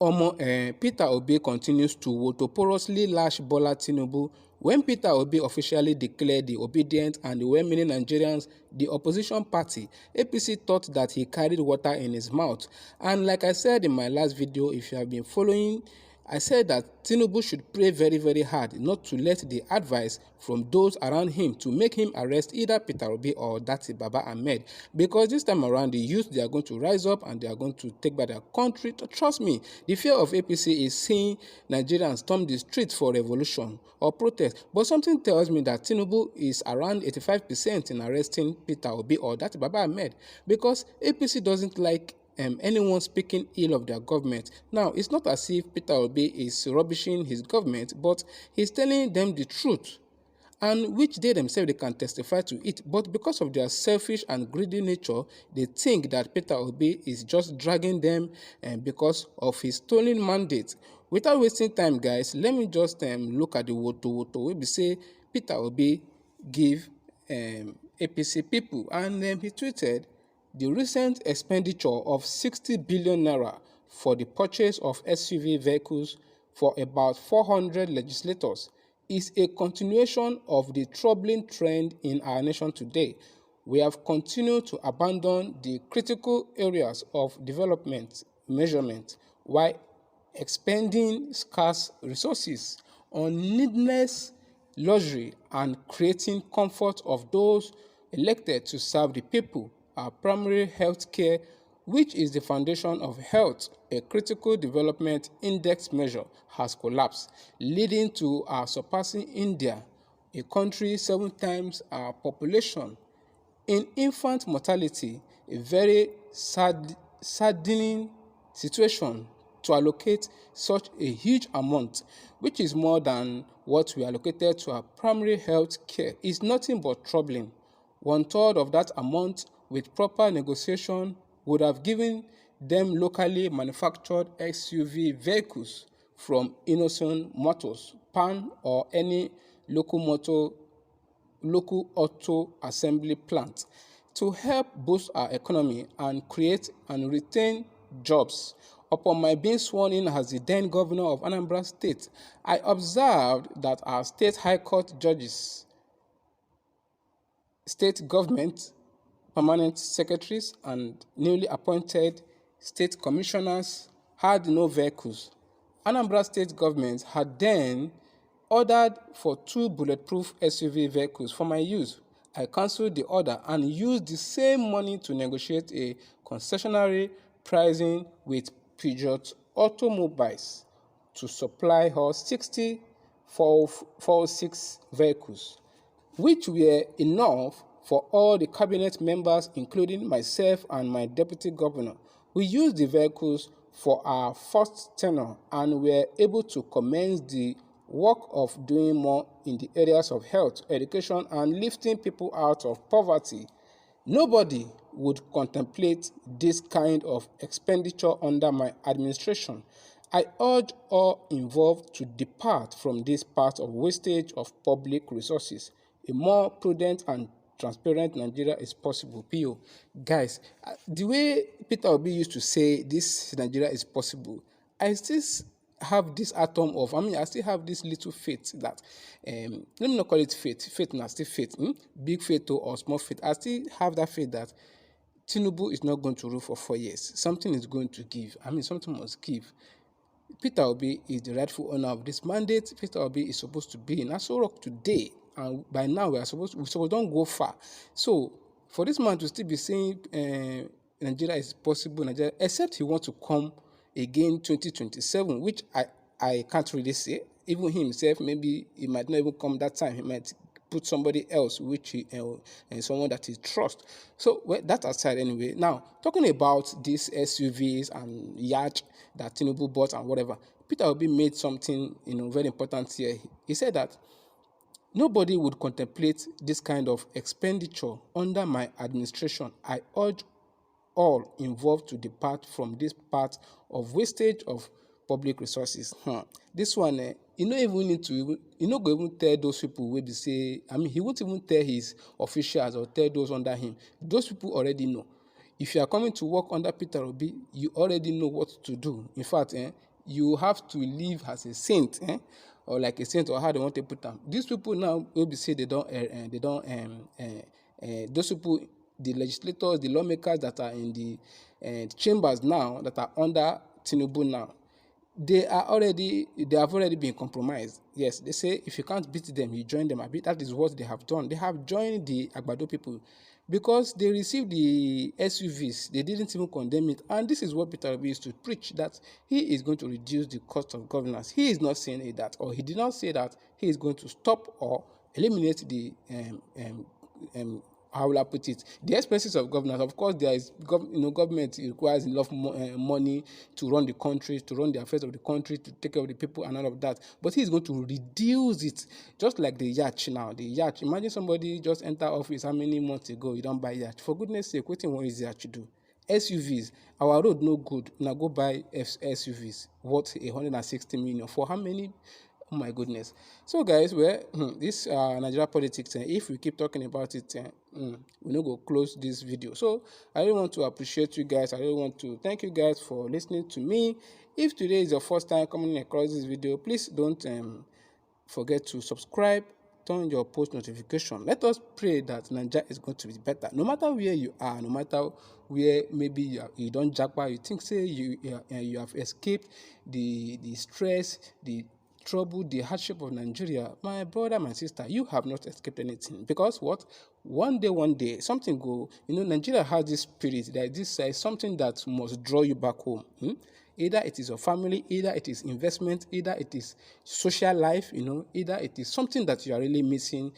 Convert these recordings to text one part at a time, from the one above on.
Peter Obi continues to votoporously lash Bola Tinubu. When Peter Obi officially declared the obedient and well-meaning Nigerians the opposition party, APC thought that he carried water in his mouth. And like I said in my last video, if you have been following, I said that Tinubu should pray very, very hard not to let the advice from those around him to make him arrest either Peter Obi or that Baba Ahmed. Because this time around, the youth, they are going to rise up and they are going to take back their country. Trust me, the fear of APC is seeing Nigerians storm the streets for revolution or protest. But something tells me that Tinubu is around 85% in arresting Peter Obi or that Baba Ahmed, because APC doesn't like anyone speaking ill of their government. Now, it's not as if Peter Obi is rubbishing his government, but he's telling them the truth, and which they themselves they can testify to it. But because of their selfish and greedy nature, they think that Peter Obi is just dragging them because of his stolen mandate. Without wasting time, guys, let me just look at the woto. We say Peter Obi give APC people, and he tweeted, the recent expenditure of 60 billion naira for the purchase of SUV vehicles for about 400 legislators is a continuation of the troubling trend in our nation today. We have continued to abandon the critical areas of development measurement while expending scarce resources on needless luxury and creating comfort of those elected to serve the people. Our primary health care, which is the foundation of health, a critical development index measure, has collapsed, leading to our surpassing India, a country 7 times our population. In infant mortality, a very saddening situation to allocate such a huge amount, which is more than what we allocated to our primary health care, is nothing but troubling. 1/3 of that amount with proper negotiation would have given them locally manufactured SUV vehicles from Innocent Motors, Pan, or any local auto assembly plant to help boost our economy and create and retain jobs. Upon my being sworn in as the then governor of Anambra State, I observed that our state high court judges, state government, permanent secretaries, and newly appointed state commissioners had no vehicles. Anambra state government had then ordered for 2 bulletproof SUV vehicles for my use. I cancelled the order and used the same money to negotiate a concessionary pricing with Peugeot Automobiles to supply her 60 406 vehicles, which were enough for all the cabinet members, including myself and my deputy governor. We used the vehicles for our first tenure and were able to commence the work of doing more in the areas of health, education, and lifting people out of poverty. Nobody would contemplate this kind of expenditure under my administration. I urge all involved to depart from this path of wastage of public resources. A more prudent and transparent Nigeria is possible. P.O. Guys, the way Peter Obi used to say this Nigeria is possible, I still have this I still have this little faith that, let me not call it faith now, still faith, big faith or small faith. I still have that faith that Tinubu is not going to rule for 4 years. Something is going to give. Something must give. Peter Obi is the rightful owner of this mandate. Peter Obi is supposed to be in Aso Rock today, and by now we don't go far. So for this man to still be saying Nigeria is possible, Nigeria, except he wants to come again 2027, which I can't really say. Even himself, maybe he might not even come that time. He might put somebody else, which and someone that he trusts. So that aside, anyway. Now talking about these SUVs and yacht that Tinubu bought and whatever, Peter Obi made something very important here. He said that nobody would contemplate this kind of expenditure under my administration. I urge all involved to depart from this path of wastage of public resources. This one, you no even need to go even tell those people wey be say, he won't even tell his officials or tell those under him. Those people already know. If you are coming to work under Peter Obi, you already know what to do. In fact, you have to live as a saint, or like a saint, or how they want to put them. These people now will be say they don't those people, the legislators, the lawmakers that are in the chambers now, that are under Tinubu now, they have already been compromised. Yes, they say if you can't beat them, you join them. That is what they have done. They have joined the Agbado people because they received the SUVs. They didn't even condemn it. And this is what Peter Obi used to preach, that he is going to reduce the cost of governance. He is not saying that, or he did not say that he is going to stop or eliminate the how will I put it, the expenses of governance. Of course, there is government requires a lot of money to run the country, to run the affairs of the country, to take care of the people and all of that. But he is going to reduce it, just like the Yatch now. The Yatch, imagine somebody just enter office how many months ago, you don't buy Yatch. For goodness sake, what is Yatch do? SUVs, our road no good. Now go buy SUVs worth 160 million for how many? Oh my goodness. So guys, this Nigeria politics, if we keep talking about it, we no go close this video. So I really want to appreciate you guys. I really want to thank you guys for listening to me. If today is your first time coming across this video, please don't forget to subscribe, turn your post notification. Let us pray that Nigeria is going to be better. No matter where you are, no matter where maybe you don't jackpot, you think say you have escaped the stress, the trouble, the hardship of Nigeria. My brother, my sister, you have not escaped anything. Because what? One day, something go. Nigeria has this spirit, that this is something that must draw you back home. Either it is your family, either it is investment, either it is social life, either it is something that you are really missing,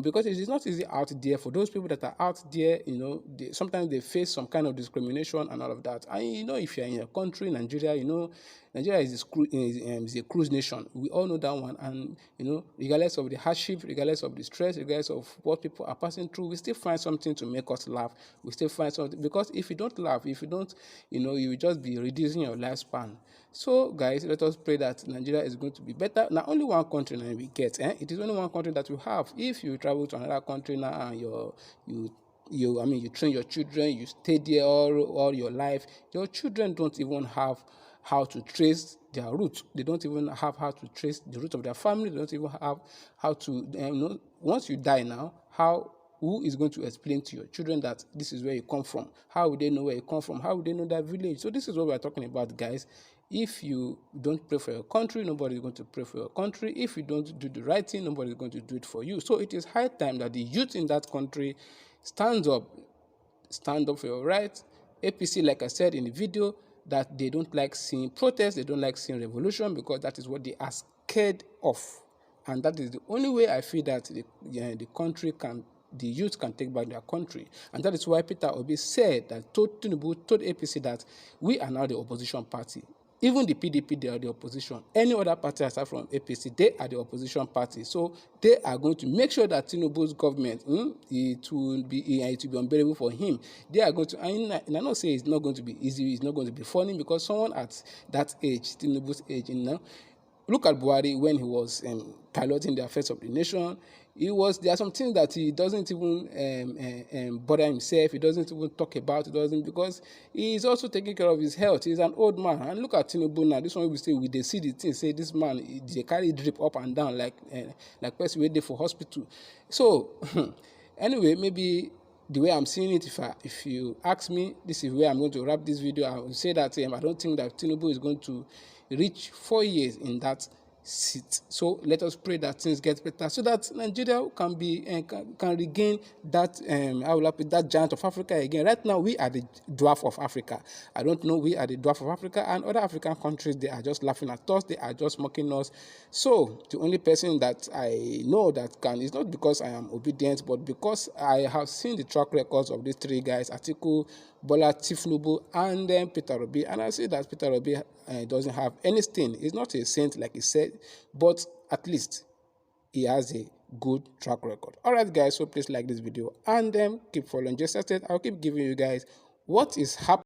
because it is not easy out there for those people that are out there, sometimes they face some kind of discrimination and all of that. And if you're in a country, Nigeria, Nigeria is a cruise nation. We all know that one. And, regardless of the hardship, regardless of the stress, regardless of what people are passing through, we still find something to make us laugh. We still find something, because if you don't laugh, if you don't, you will just be reducing your lifespan. So, guys, let us pray that Nigeria is going to be better. Now, only one country now we get. It is only one country that we have. If you travel to another country now and you train your children, you stay there all your life, your children don't even have how to trace their roots. They don't even have how to trace the root of their family. They don't even have how to, once you die now, who is going to explain to your children that this is where you come from? How would they know where you come from? How would they know that village? So this is what we're talking about, guys. If you don't pray for your country, nobody is going to pray for your country. If you don't do the right thing, nobody is going to do it for you. So it is high time that the youth in that country stand up for your rights. APC, like I said in the video, that they don't like seeing protests, they don't like seeing revolution, because that is what they are scared of. And that is the only way I feel that the youth can take back their country. And that is why Peter Obi said that, told APC that we are now the opposition party. Even the PDP, they are the opposition. Any other party aside from APC, they are the opposition party. So they are going to make sure that Tinubu's government, it will be unbearable for him. They are going to, and I not say it's not going to be easy, it's not going to be funny, because someone at that age, Tinubu's age, look at Buhari when he was piloting the affairs of the nation. There are some things that he doesn't even bother himself. He doesn't even talk about. Because he is also taking care of his health. He's an old man. And look at Tinubu now. This one we say, they see the thing, say this man, they carry drip up and down like person waiting for hospital. So anyway, maybe the way I'm seeing it, if you ask me, this is where I'm going to wrap this video. I will say that I don't think that Tinubu is going to reach 4 years in that seat. So let us pray that things get better, so that Nigeria can regain that that giant of Africa again. Right now, we are the dwarf of Africa. I don't know, we are the dwarf of Africa, and other African countries, they are just laughing at us, they are just mocking us. So the only person that I know that can, is not because I am obedient, but because I have seen the track records of these three guys, Atiku, Bola, Tinubu, and then Peter Obi, and I see that Peter Obi doesn't have any stain. He's not a saint like he said, but at least he has a good track record. Alright guys, so please like this video and then keep following. Just as I said, I'll keep giving you guys what is happening